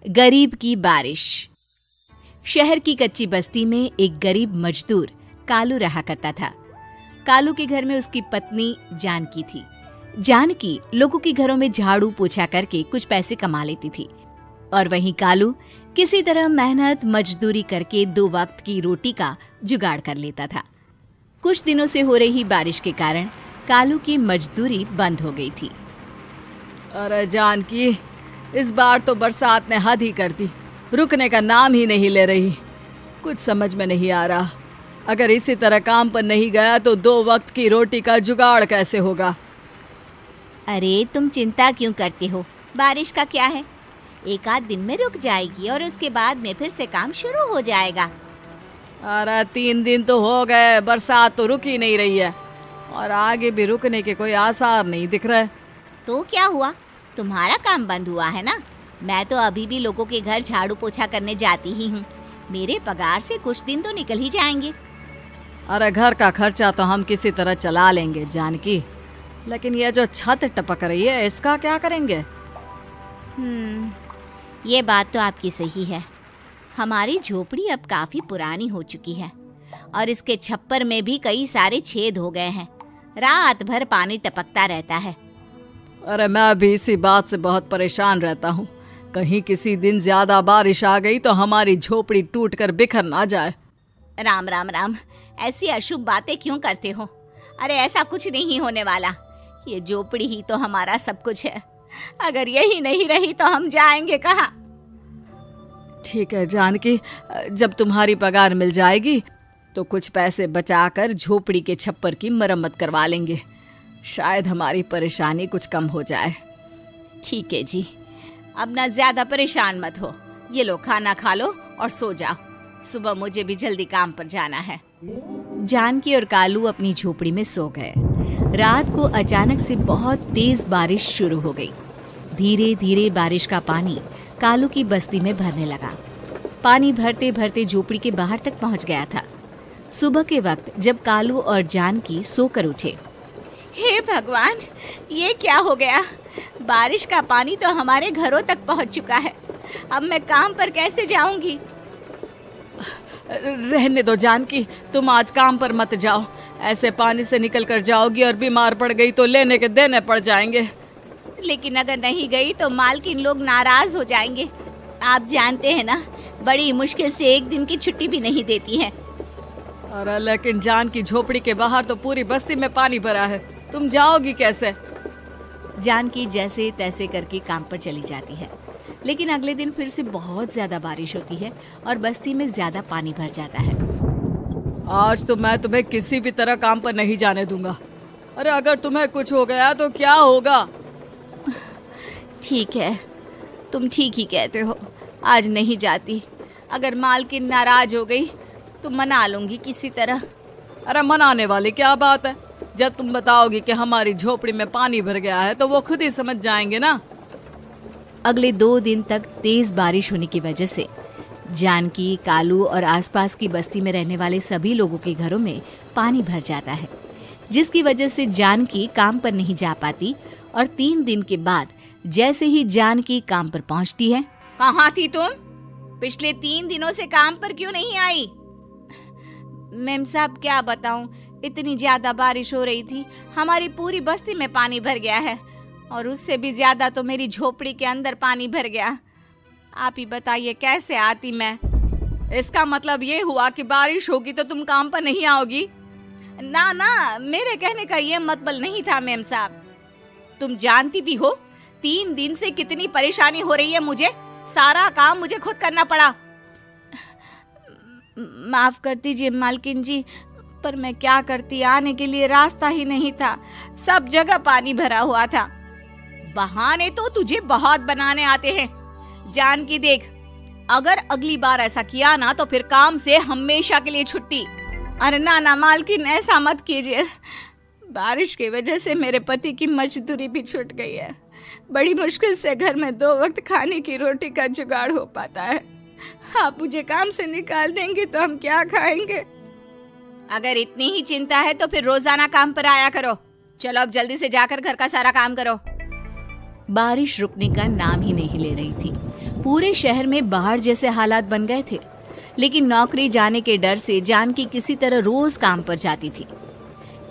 गरीब की बारिश। शहर की कच्ची बस्ती में एक गरीब मजदूर कालू रहा करता था। कालू के घर में उसकी पत्नी जानकी थी। जानकी लोगों के घरों में झाड़ू पोछा करके कुछ पैसे कमा लेती थी और वहीं कालू किसी तरह मेहनत मजदूरी करके 2 वक्त की रोटी का जुगाड़ कर लेता था। कुछ दिनों से हो रही बारिश के कारण कालू की मजदूरी बंद हो गई थी। अरे जानकी, इस बार तो बरसात ने हद ही कर दी, रुकने का नाम ही नहीं ले रही। कुछ समझ में नहीं आ रहा, अगर इसी तरह काम पर नहीं गया तो 2 वक्त की रोटी का जुगाड़ कैसे होगा। अरे तुम चिंता क्यों करते हो, बारिश का क्या है, 1 आध दिन में रुक जाएगी और उसके बाद में फिर से काम शुरू हो जाएगा। अरे 3 दिन तो हो गए, बरसात तो रुक ही नहीं रही है और आगे भी रुकने के कोई आसार नहीं दिख रहे। तो क्या हुआ, तुम्हारा काम बंद हुआ है ना? मैं तो अभी भी लोगों के घर झाड़ू पोछा करने जाती ही हूँ। मेरे पगार से कुछ दिन तो निकल ही जाएंगे। अरे घर का खर्चा तो हम किसी तरह चला लेंगे जानकी, लेकिन ये जो छत टपक रही है इसका क्या करेंगे? ये बात तो आपकी सही है। हमारी झोपड़ी अब काफी पुरानी हो चुकी है और इसके छप्पर में भी कई सारे छेद हो गए हैं। रात भर पानी टपकता रहता है। अरे मैं भी इसी बात से बहुत परेशान रहता हूँ। कहीं किसी दिन ज्यादा बारिश आ गई तो हमारी झोपड़ी टूटकर बिखर ना जाए। राम राम राम, ऐसी अशुभ बातें क्यों करते हो? अरे ऐसा कुछ नहीं होने वाला। ये झोपड़ी ही तो हमारा सब कुछ है। अगर यही नहीं रही तो हम जाएंगे कहाँ? ठीक है जानकी, जब तुम्हारी पगार मिल जाएगी तो कुछ पैसे बचाकर झोपड़ी के छप्पर की मरम्मत करवा लेंगे। शायद हमारी परेशानी कुछ कम हो जाए। ठीक है जी, अब ना ज्यादा परेशान मत हो। ये लो, खाना खा लो और सो जाओ, सुबह मुझे भी जल्दी काम पर जाना है। जानकी और कालू अपनी झोपड़ी में सो गए। रात को अचानक से बहुत तेज बारिश शुरू हो गई। धीरे धीरे बारिश का पानी कालू की बस्ती में भरने लगा। पानी भरते भरते झोपड़ी के बाहर तक पहुंच गया था। सुबह के वक्त जब कालू और जानकी सोकर उठे, हे भगवान, ये क्या हो गया? बारिश का पानी तो हमारे घरों तक पहुंच चुका है। अब मैं काम पर कैसे जाऊंगी? रहने दो जानकी, तुम आज काम पर मत जाओ। ऐसे पानी से निकल कर जाओगी और बीमार पड़ गई तो लेने के देने पड़ जाएंगे। लेकिन अगर नहीं गई तो मालकिन लोग नाराज हो जाएंगे। आप जानते हैं ना, बड़ी मुश्किल से 1 दिन की छुट्टी भी नहीं देती है। अरे लेकिन जानकी, झोपड़ी के बाहर तो पूरी बस्ती में पानी भरा है, तुम जाओगी कैसे? जानकी जैसे तैसे करके काम पर चली जाती है, लेकिन अगले दिन फिर से बहुत ज्यादा बारिश होती है और बस्ती में ज्यादा पानी भर जाता है। आज तो मैं तुम्हें किसी भी तरह काम पर नहीं जाने दूंगा। अरे अगर तुम्हें कुछ हो गया तो क्या होगा? ठीक है, तुम ठीक ही कहते हो, आज नहीं जाती। अगर मालकिन नाराज हो गई तो मना लूंगी किसी तरह। अरे मनाने वाली क्या बात है? जब तुम बताओगी कि हमारी झोपड़ी में पानी भर गया है तो वो खुद ही समझ जाएंगे ना। अगले 2 दिन तक तेज बारिश होने की वजह से जानकी, कालू और आसपास की बस्ती में रहने वाले सभी लोगों के घरों में पानी भर जाता है, जिसकी वजह से जानकी काम पर नहीं जा पाती। और 3 दिन के बाद जैसे ही जानकी काम पर पहुंचती है, कहाँ थी तुम? पिछले 3 दिनों से काम पर क्यों नहीं आई? मैम साहब, क्या बताऊं, इतनी ज्यादा बारिश हो रही थी, हमारी पूरी बस्ती में पानी भर गया है और उससे भी ज्यादा तो मेरी झोपड़ी के अंदर पानी भर गया। आप ही बताइए कैसे आती मैं? इसका मतलब ये हुआ कि बारिश होगी तो तुम काम पर नहीं आओगी? ना ना, मेरे कहने का ये मतलब नहीं था मैम साहब। तुम जानती भी हो 3 दिन से कितनी परेशानी हो रही है मुझे। सारा काम मुझे खुद करना पड़ा। माफ कर दीजिए मालकिन जी, पर मैं क्या करती, आने के लिए रास्ता ही नहीं था, सब जगह पानी भरा हुआ था। बहाने तो तुझे बहुत बनाने आते हैं। जानकी देख, अगर अगली बार ऐसा किया ना तो फिर काम से हमेशा के लिए छुट्टी। अरे ना ना मालकिन, ऐसा मत कीजिए। बारिश की वजह से मेरे पति की मजदूरी भी छूट गई है। बड़ी मुश्किल से घर में 2 वक्त खाने की रोटी का जुगाड़ हो पाता है। आप मुझे काम से निकाल देंगे तो हम क्या खाएंगे? अगर इतनी ही चिंता है तो फिर रोजाना काम पर आया करो। चलो अब जल्दी से जाकर घर का सारा काम करो। बारिश रुकने का नाम ही नहीं ले रही थी। पूरे शहर में बाढ़ जैसे हालात बन गए थे। लेकिन नौकरी जाने के डर से जानकी किसी तरह रोज काम पर जाती थी।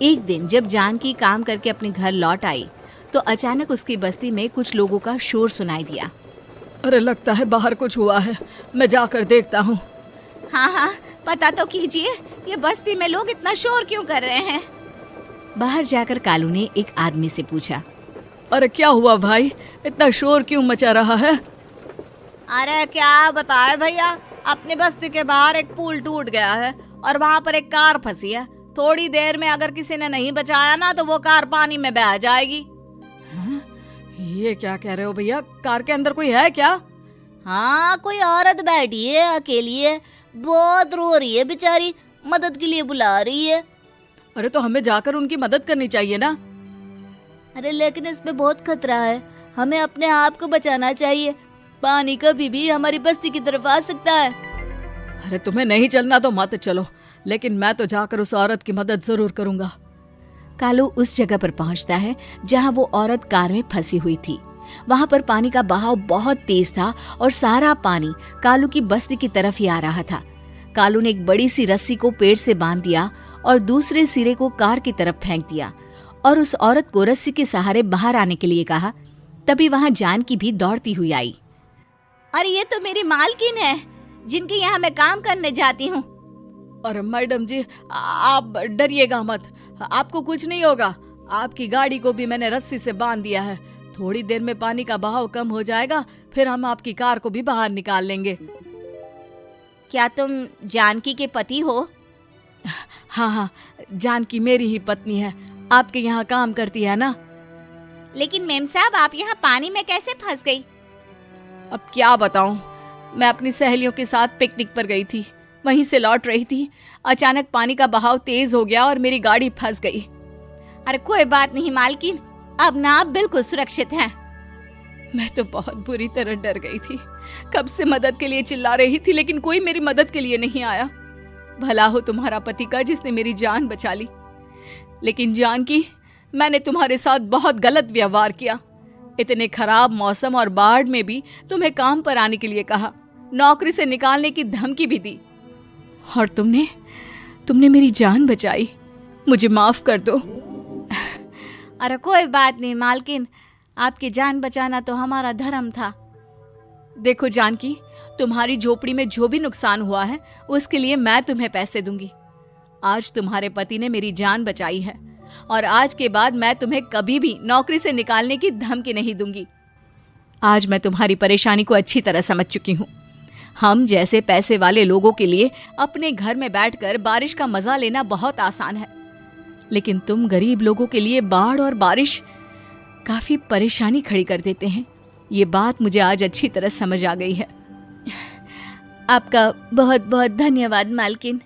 एक दिन जब जानकी काम करके अपने घर लौट आई तो अचानक उसकी बस्ती में कुछ लोगों का शोर सुनाई दिया। अरे लगता है बाहर कुछ हुआ है, मैं जाकर देखता हूँ। हाँ हाँ, पता तो कीजिए, ये बस्ती में लोग इतना शोर क्यों कर रहे हैं। बाहर जाकर कालू ने एक आदमी से पूछा, अरे क्या हुआ भाई, इतना शोर क्यों मचा रहा है? अरे क्या बताए भैया, अपनी बस्ती के बाहर एक पुल टूट गया है और वहाँ पर एक कार फंसी है। थोड़ी देर में अगर किसी ने नहीं बचाया ना तो वो कार पानी में बह जाएगी। हाँ? ये क्या कह रहे हो भैया, कार के अंदर कोई है क्या? हाँ, कोई औरत बैठी है, अकेली है, बहुत रो रही है बेचारी, मदद के लिए बुला रही है। अरे तो हमें जाकर उनकी मदद करनी चाहिए ना। अरे लेकिन इसमें बहुत खतरा है, हमें अपने आप को बचाना चाहिए। पानी कभी भी हमारी बस्ती की तरफ आ सकता है। अरे तुम्हें नहीं चलना तो मत चलो, लेकिन मैं तो जाकर उस औरत की मदद जरूर करूंगा। कालू उस जगह पर पहुंचता है जहां वो औरत कार में फंसी हुई थी। वहां पर पानी का बहाव बहुत तेज था और सारा पानी कालू की बस्ती की तरफ ही आ रहा था। कालू ने एक बड़ी सी रस्सी को पेड़ से बांध दिया और दूसरे सिरे को कार की तरफ फेंक दिया और उस औरत को रस्सी के सहारे बाहर आने के लिए कहा। तभी वहां जानकी भी दौड़ती हुई आई। अरे ये तो मेरी मालकिन है, जिनके यहाँ मैं काम करने जाती हूँ। अरे मैडम जी, आप डरिएगा मत, आपको कुछ नहीं होगा। आपकी गाड़ी को भी मैंने रस्सी से बांध दिया है। थोड़ी देर में पानी का बहाव कम हो जाएगा, फिर हम आपकी कार को भी बाहर निकाल लेंगे। क्या तुम जानकी के पति हो? हाँ हाँ, जानकी मेरी ही पत्नी है, आपके यहाँ काम करती है ना। लेकिन मेम साहब, आप यहाँ पानी में कैसे फंस गई? अब क्या बताऊं, मैं अपनी सहेलियों के साथ पिकनिक पर गई थी, वहीं से लौट रही थी। अचानक पानी का बहाव तेज हो गया और मेरी गाड़ी फंस गई। अरे कोई बात नहीं मालकिन, अब ना आप बिल्कुल सुरक्षित हैं। मैं तो बहुत बुरी तरह डर गई थी, कब से मदद के लिए चिल्ला रही थी, लेकिन कोई मेरी मदद के लिए नहीं आया। भला हो तुम्हारा पति का जिसने मेरी जान बचा ली। लेकिन जानकी, मैंने तुम्हारे साथ बहुत गलत व्यवहार किया। इतने खराब मौसम और बाढ़ में भी तुम्हें काम पर आने के लिए कहा, नौकरी से निकालने की धमकी भी दी, और तुमने मेरी जान बचाई। मुझे माफ कर दो। अरे कोई बात नहीं मालकिन, आपकी जान बचाना तो हमारा धर्म था। देखो जानकी, तुम्हारी झोपड़ी में जो भी नुकसान हुआ है उसके लिए मैं तुम्हें पैसे दूंगी। आज तुम्हारे पति ने मेरी जान बचाई है और आज के बाद मैं तुम्हें कभी भी नौकरी से निकालने की धमकी नहीं दूंगी। आज मैं तुम्हारी परेशानी को अच्छी तरह समझ चुकी हूँ। हम जैसे पैसे वाले लोगों के लिए अपने घर में बैठकर बारिश का मजा लेना बहुत आसान है, लेकिन तुम गरीब लोगों के लिए बाढ़ और बारिश काफी परेशानी खड़ी कर देते हैं। ये बात मुझे आज अच्छी तरह समझ आ गई है। आपका बहुत बहुत धन्यवाद मालकिन।